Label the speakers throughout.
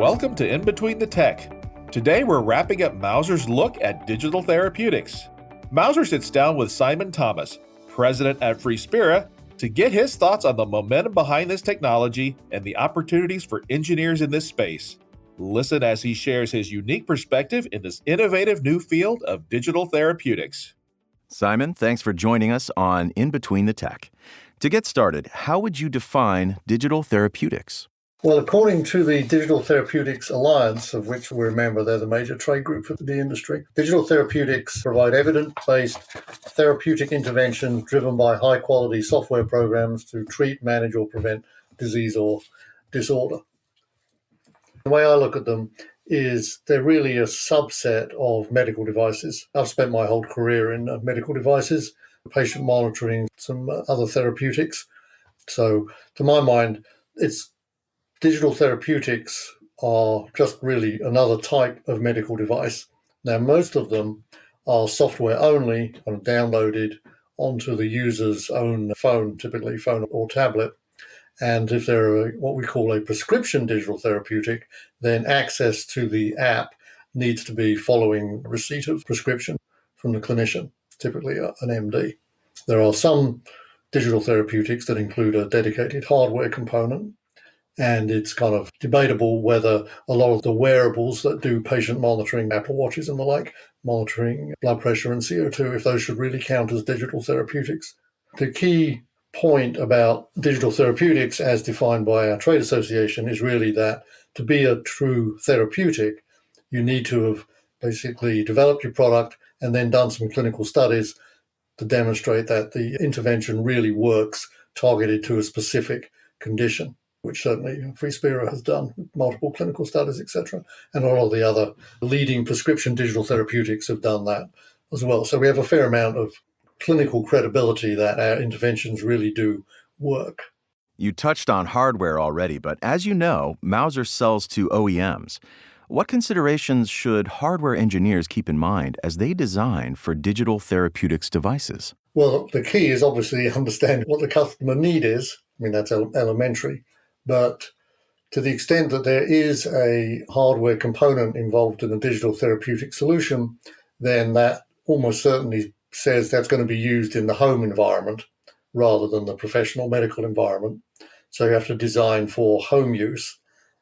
Speaker 1: Welcome to In Between the Tech. Today we're wrapping up Mouser's look at digital therapeutics. Mouser sits down with Simon Thomas, president at Freespira, to get his thoughts on the momentum behind this technology and the opportunities for engineers in this space. Listen as he shares his unique perspective in this innovative new field of digital therapeutics.
Speaker 2: Simon, thanks for joining us on In Between the Tech. To get started, how would you define digital therapeutics?
Speaker 3: Well, according to the Digital Therapeutics Alliance, of which we remember they're the major trade group for the industry, digital therapeutics provide evidence-based therapeutic intervention driven by high-quality software programs to treat, manage, or prevent disease or disorder. The way I look at them is they're really a subset of medical devices. I've spent my whole career in medical devices, patient monitoring, some other therapeutics. So to my mind, digital therapeutics are just really another type of medical device. Now, most of them are software only and downloaded onto the user's own phone, typically phone or tablet. And if they're what we call a prescription digital therapeutic, then access to the app needs to be following receipt of prescription from the clinician, typically an MD. There are some digital therapeutics that include a dedicated hardware component. And it's kind of debatable whether a lot of the wearables that do patient monitoring, Apple Watches and the like, monitoring blood pressure and CO2, if those should really count as digital therapeutics. The key point about digital therapeutics as defined by our trade association is really that to be a true therapeutic, you need to have basically developed your product and then done some clinical studies to demonstrate that the intervention really works targeted to a specific condition, which certainly Freespira has done with multiple clinical studies, etc. And all of the other leading prescription digital therapeutics have done that as well. So we have a fair amount of clinical credibility that our interventions really do work.
Speaker 2: You touched on hardware already, but as you know, Mouser sells to OEMs. What considerations should hardware engineers keep in mind as they design for digital therapeutics devices?
Speaker 3: Well, the key is obviously understanding what the customer need is. I mean, that's elementary. But to the extent that there is a hardware component involved in a digital therapeutic solution, then that almost certainly says that's going to be used in the home environment rather than the professional medical environment. So you have to design for home use.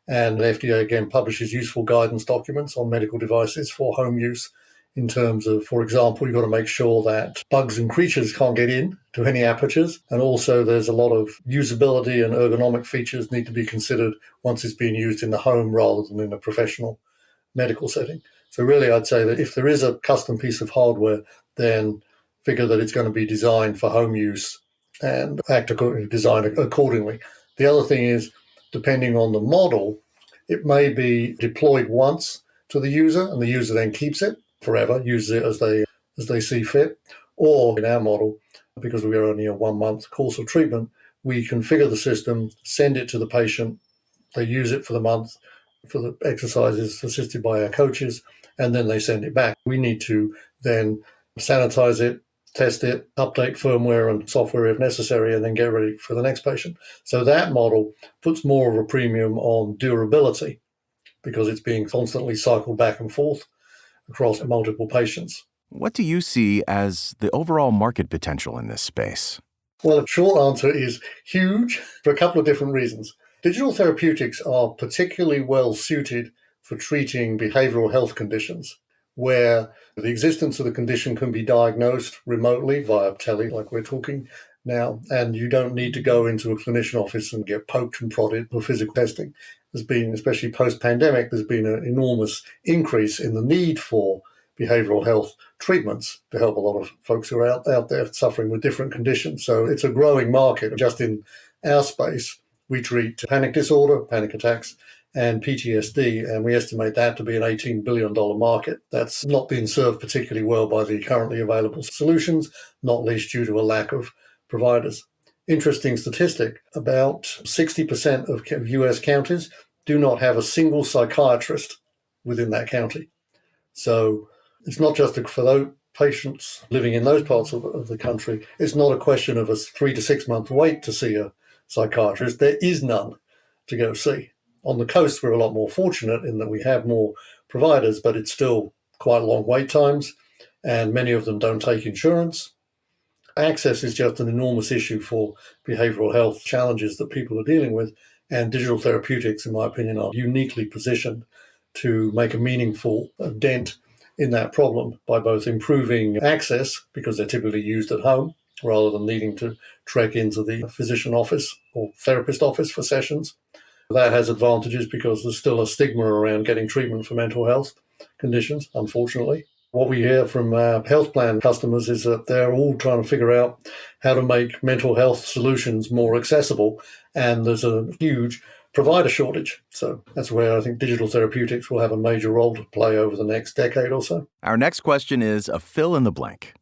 Speaker 3: And the FDA, again, publishes useful guidance documents on medical devices for home use in terms of, for example, you've got to make sure that bugs and creatures can't get in to any apertures. And also there's a lot of usability and ergonomic features need to be considered once it's being used in the home rather than in a professional medical setting. So really, I'd say that if there is a custom piece of hardware, then figure that it's going to be designed for home use and design accordingly. The other thing is, depending on the model, it may be deployed once to the user and the user then keeps it forever, uses it as they see fit. Or in our model, because we are only a 1 month course of treatment, we configure the system, send it to the patient, they use it for the month, for the exercises assisted by our coaches, and then they send it back. We need to then sanitize it, test it, update firmware and software if necessary, and then get ready for the next patient. So that model puts more of a premium on durability because it's being constantly cycled back and forth across multiple patients.
Speaker 2: What do you see as the overall market potential in this space?
Speaker 3: Well, the short answer is huge for a couple of different reasons. Digital therapeutics are particularly well suited for treating behavioral health conditions where the existence of the condition can be diagnosed remotely via tele, like we're talking now, and you don't need to go into a clinician office and get poked and prodded for physical testing. There's been, especially post-pandemic, there's been an enormous increase in the need for behavioral health treatments to help a lot of folks who are out there suffering with different conditions. So it's a growing market. Just in our space, we treat panic disorder, panic attacks, and PTSD, and we estimate that to be an $18 billion market. That's not being served particularly well by the currently available solutions, not least due to a lack of providers. Interesting statistic, about 60% of US counties do not have a single psychiatrist within that county. So it's not just for those patients living in those parts of the country. It's not a question of a 3 to 6 month wait to see a psychiatrist. There is none to go see. On the coast, we're a lot more fortunate in that we have more providers, but it's still quite long wait times, and many of them don't take insurance. Access is just an enormous issue for behavioral health challenges that people are dealing with, and digital therapeutics, in my opinion, are uniquely positioned to make a meaningful dent in that problem by both improving access, because they're typically used at home, rather than needing to trek into the physician office or therapist office for sessions. That has advantages because there's still a stigma around getting treatment for mental health conditions, unfortunately. What we hear from our health plan customers is that they're all trying to figure out how to make mental health solutions more accessible, and there's a huge provider shortage. So that's where I think digital therapeutics will have a major role to play over the next decade or so.
Speaker 2: Our next question is a fill in the blank.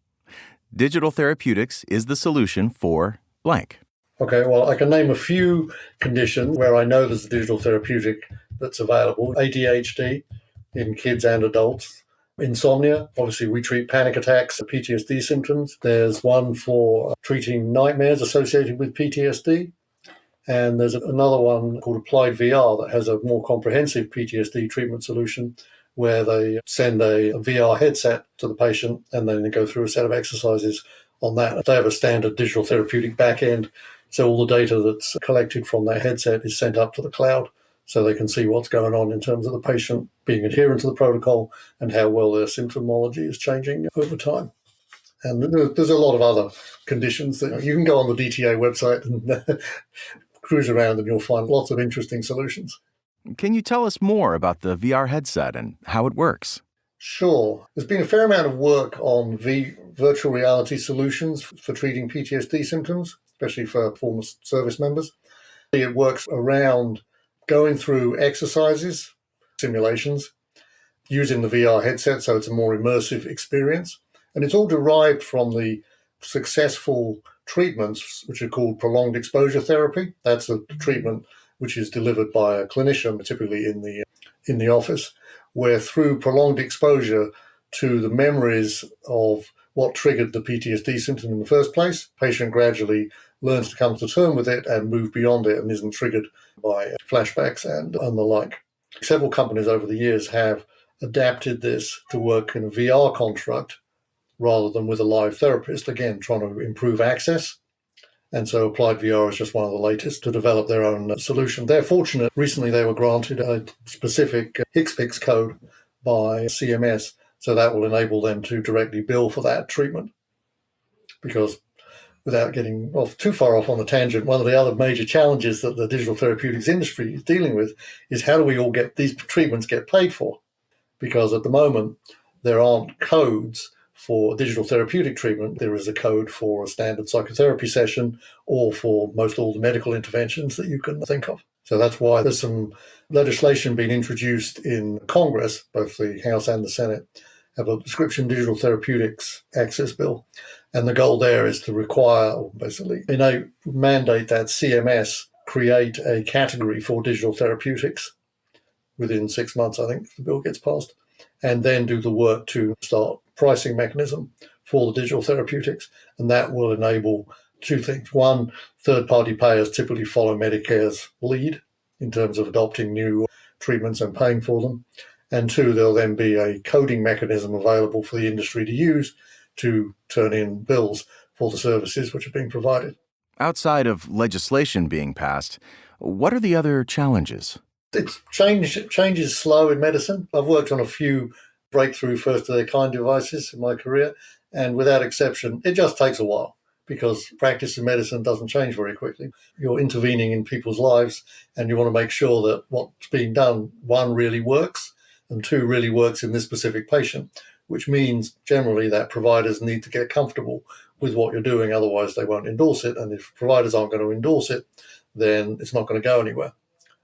Speaker 2: Digital therapeutics is the solution for blank.
Speaker 3: Okay, well, I can name a few conditions where I know there's a digital therapeutic that's available. ADHD in kids and adults. Insomnia, obviously we treat panic attacks, PTSD symptoms. There's one for treating nightmares associated with PTSD. And there's another one called Applied VR that has a more comprehensive PTSD treatment solution where they send a VR headset to the patient and then they go through a set of exercises on that. They have a standard digital therapeutic backend, so all the data that's collected from that headset is sent up to the cloud so they can see what's going on in terms of the patient being adherent to the protocol and how well their symptomology is changing over time. And there's a lot of other conditions that you can go on the DTA website and cruise around and you'll find lots of interesting solutions.
Speaker 2: Can you tell us more about the VR headset and how it works?
Speaker 3: Sure. There's been a fair amount of work on virtual reality solutions for treating PTSD symptoms, especially for former service members. It works around going through exercises, simulations, using the VR headset, so it's a more immersive experience. And it's all derived from the successful treatments, which are called prolonged exposure therapy. That's a treatment which is delivered by a clinician, typically in the office, where through prolonged exposure to the memories of what triggered the PTSD symptom in the first place, patient gradually learns to come to terms with it and move beyond it and isn't triggered by flashbacks and the like. Several companies over the years have adapted this to work in a VR construct rather than with a live therapist, again, trying to improve access. And so Applied VR is just one of the latest to develop their own solution. They're fortunate. Recently, they were granted a specific HCPCS code by CMS, so that will enable them to directly bill for that treatment. Because without getting too far off on the tangent, one of the other major challenges that the digital therapeutics industry is dealing with is how do we all get these treatments get paid for? Because at the moment, there aren't codes for digital therapeutic treatment. There is a code for a standard psychotherapy session or for most all the medical interventions that you can think of. So that's why there's some legislation being introduced in Congress, both the House and the Senate, have a prescription digital therapeutics access bill. And the goal there is to require, or basically mandate that CMS create a category for digital therapeutics within 6 months, I think, the bill gets passed, and then do the work to start pricing mechanism for the digital therapeutics. And that will enable two things. One, third-party payers typically follow Medicare's lead in terms of adopting new treatments and paying for them. And two, there'll then be a coding mechanism available for the industry to use to turn in bills for the services which are being provided.
Speaker 2: Outside of legislation being passed, what are the other challenges?
Speaker 3: Change is slow in medicine. I've worked on a few breakthrough first-of-their-kind devices in my career, and without exception, it just takes a while because practice in medicine doesn't change very quickly. You're intervening in people's lives, and you want to make sure that what's being done, one, really works, and two, really works in this specific patient, which means generally that providers need to get comfortable with what you're doing, otherwise they won't endorse it, and if providers aren't going to endorse it, then it's not going to go anywhere.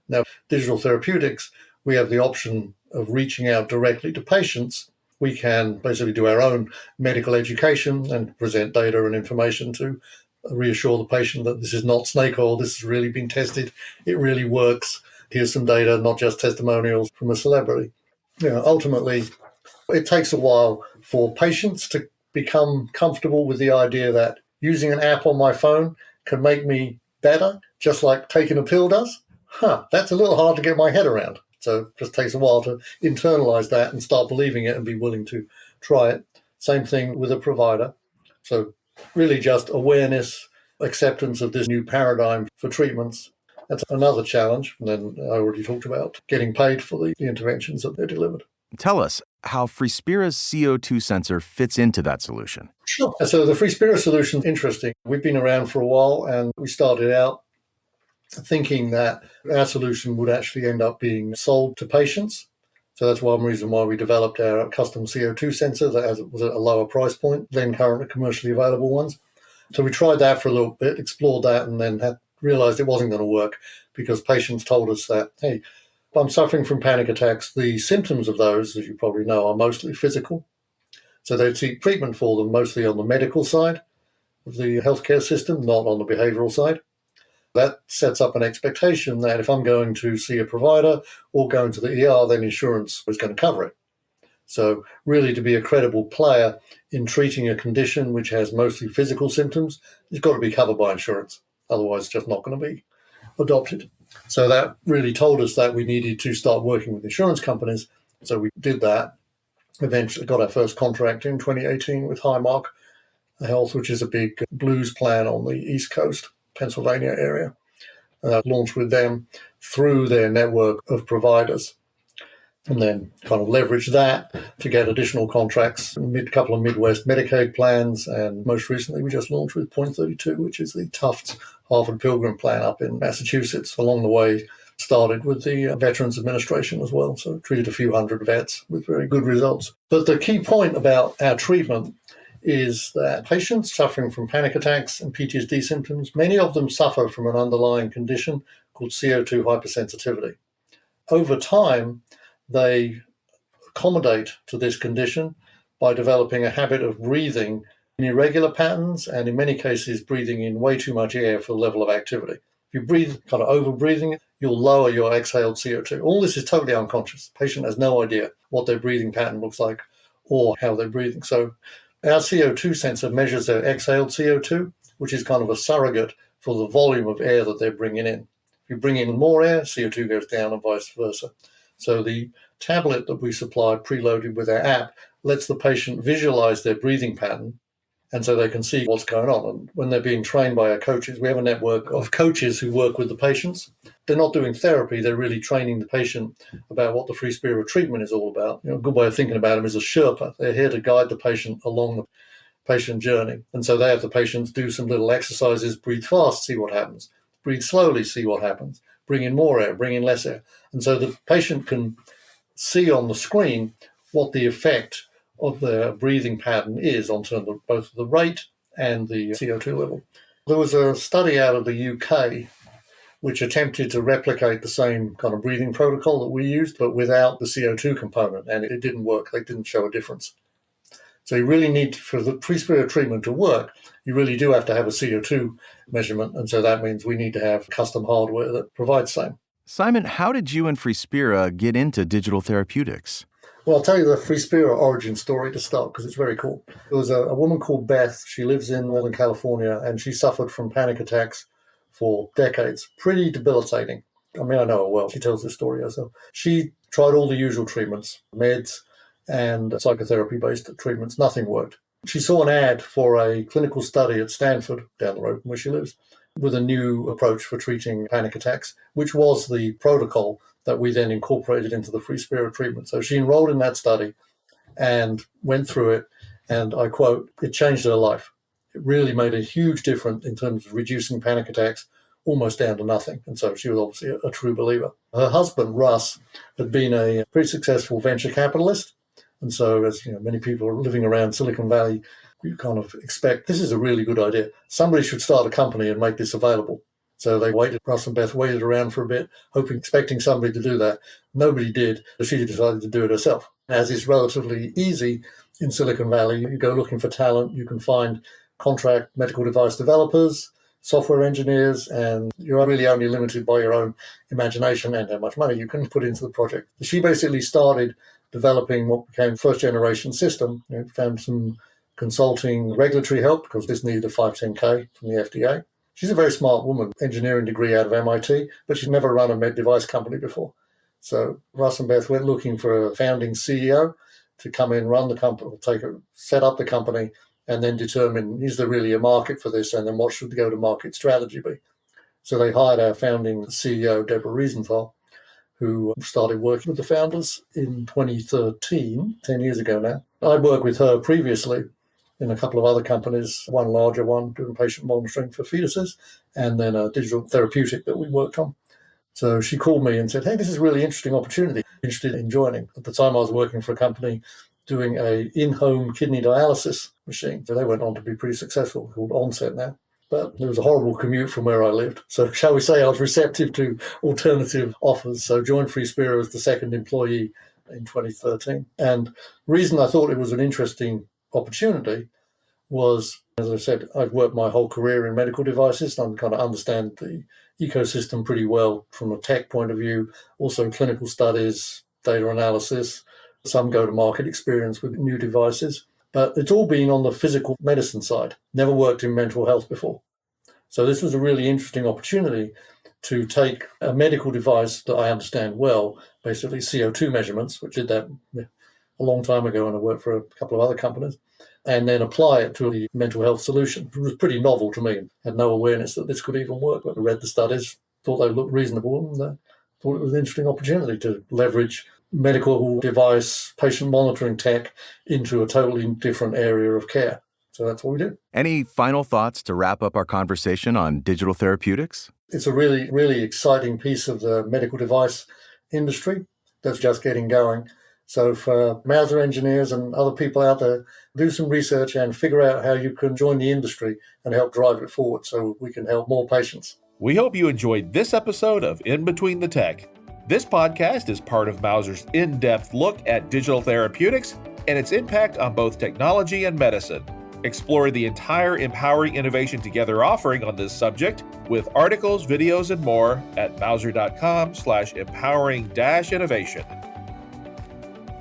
Speaker 3: Now, digital therapeutics, we have the option of reaching out directly to patients. We can basically do our own medical education and present data and information to reassure the patient that this is not snake oil, this has really been tested, it really works. Here's some data, not just testimonials from a celebrity. Ultimately, it takes a while for patients to become comfortable with the idea that using an app on my phone can make me better, just like taking a pill does. That's a little hard to get my head around. So it just takes a while to internalize that and start believing it and be willing to try it. Same thing with a provider. So really just awareness, acceptance of this new paradigm for treatments. That's another challenge. And then I already talked about getting paid for the interventions that they're delivered.
Speaker 2: Tell us how Freespira's CO2 sensor fits into that solution.
Speaker 3: Sure. So the Freespira solution is interesting. We've been around for a while, and we started out thinking that our solution would actually end up being sold to patients. So that's one reason why we developed our custom CO2 sensor that was at a lower price point than currently commercially available ones. So we tried that for a little bit, explored that, and then realized it wasn't going to work because patients told us that, hey, I'm suffering from panic attacks. The symptoms of those, as you probably know, are mostly physical. So they'd seek treatment for them mostly on the medical side of the healthcare system, not on the behavioral side. That sets up an expectation that if I'm going to see a provider or going to the ER, then insurance is going to cover it. So really to be a credible player in treating a condition which has mostly physical symptoms, it's got to be covered by insurance. Otherwise, it's just not going to be adopted. So that really told us that we needed to start working with insurance companies. So we did that. Eventually got our first contract in 2018 with Highmark Health, which is a big Blues plan on the East Coast, Pennsylvania area. Launched with them through their network of providers. And then kind of leverage that to get additional contracts, a couple of Midwest Medicaid plans, and most recently we just launched with Point 32, which is the Tufts Harvard Pilgrim plan up in Massachusetts. Along the way, started with the Veterans Administration as well, so treated a few hundred vets with very good results. But the key point about our treatment is that patients suffering from panic attacks and PTSD symptoms, many of them suffer from an underlying condition called CO2 hypersensitivity. Over time, they accommodate to this condition by developing a habit of breathing in irregular patterns and in many cases breathing in way too much air for the level of activity. If you breathe kind of over breathing, you'll lower your exhaled CO2. All this is totally unconscious. The patient has no idea what their breathing pattern looks like or how they're breathing. So our CO2 sensor measures their exhaled CO2, which is kind of a surrogate for the volume of air that they're bringing in. If you bring in more air, CO2 goes down and vice versa. So the tablet that we supply preloaded with our app lets the patient visualize their breathing pattern, and so they can see what's going on. And when they're being trained by our coaches, we have a network of coaches who work with the patients. They're not doing therapy, they're really training the patient about what the Freespira treatment is all about. A good way of thinking about them is a Sherpa. They're here to guide the patient along the patient journey. And so they have the patients do some little exercises, breathe fast, see what happens. Breathe slowly, see what happens. Bring in more air, bring in less air. And so the patient can see on the screen what the effect of their breathing pattern is on terms of both the rate and the CO2 level. There was a study out of the UK which attempted to replicate the same kind of breathing protocol that we used, but without the CO2 component, and it didn't work. They didn't show a difference. So you really need, for the Freespira treatment to work, you really do have to have a CO2 measurement, and so that means we need to have custom hardware that provides same.
Speaker 2: Simon, how did you and Freespira get into digital therapeutics?
Speaker 3: Well, I'll tell you the Freespira origin story to start because it's very cool. There was a woman called Beth. She lives in Northern California, and she suffered from panic attacks for decades. Pretty debilitating. I mean, I know her well. She tells this story herself. She tried all the usual treatments, meds and psychotherapy-based treatments. Nothing worked. She saw an ad for a clinical study at Stanford, down the road from where she lives, with a new approach for treating panic attacks, which was the protocol that we then incorporated into the Freespira treatment. So she enrolled in that study and went through it, and I quote, "It changed her life. It really made a huge difference in terms of reducing panic attacks almost down to nothing." And so she was obviously a true believer. Her husband, Russ, had been a pretty successful venture capitalist. And so, as you know, many people are living around Silicon Valley, you kind of expect this is a really good idea. Somebody should start a company and make this available. So they waited, Russ and Beth waited around for a bit, expecting somebody to do that. Nobody did. So she decided to do it herself. As is relatively easy in Silicon Valley, you go looking for talent, you can find contract medical device developers, software engineers, and you're really only limited by your own imagination and how much money you can put into the project. She basically started developing what became first generation system, found some consulting regulatory help because this needed a 510K from the FDA. She's a very smart woman, engineering degree out of MIT, but she's never run a med device company before. So Russ and Beth went looking for a founding CEO to come in, run the company, set up the company, and then determine, is there really a market for this, and then what should the go-to-market strategy be? So they hired our founding CEO, Deborah Riesenthal, who started working with the founders in 2013, 10 years ago now. I'd worked with her previously in a couple of other companies, one larger one doing patient monitoring for fetuses, and then a digital therapeutic that we worked on. So she called me and said, hey, this is a really interesting opportunity, interested in joining. At the time I was working for a company doing a in-home kidney dialysis machine. So they went on to be pretty successful, called Onset now. But there was a horrible commute from where I lived. So shall we say I was receptive to alternative offers. So joined FreeSpira as the second employee in 2013. And the reason I thought it was an interesting opportunity was, as I said, I've worked my whole career in medical devices and I kind of understand the ecosystem pretty well from a tech point of view, also clinical studies, data analysis, some go-to-market experience with new devices. But it's all been on the physical medicine side. Never worked in mental health before. So this was a really interesting opportunity to take a medical device that I understand well, basically CO2 measurements, which did that a long time ago and I worked for a couple of other companies, and then apply it to a mental health solution. It was pretty novel to me. I had no awareness that this could even work. But I read the studies, thought they looked reasonable, and thought it was an interesting opportunity to leverage medical device, patient monitoring tech into a totally different area of care. So that's what we did.
Speaker 2: Any final thoughts to wrap up our conversation on digital therapeutics?
Speaker 3: It's a really, really exciting piece of the medical device industry that's just getting going. So for Mouser engineers and other people out there, do some research and figure out how you can join the industry and help drive it forward so we can help more patients.
Speaker 1: We hope you enjoyed this episode of In Between the Tech. This podcast is part of Mouser's in-depth look at digital therapeutics and its impact on both technology and medicine. Explore the entire Empowering Innovation Together offering on this subject with articles, videos, and more at mouser.com/empowering-innovation.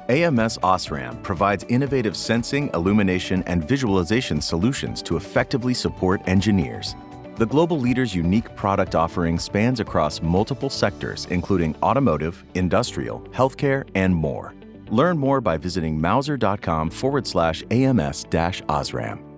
Speaker 2: AMS OSRAM provides innovative sensing, illumination, and visualization solutions to effectively support engineers. The global leader's unique product offering spans across multiple sectors, including automotive, industrial, healthcare, and more. Learn more by visiting mouser.com/AMS-OSRAM.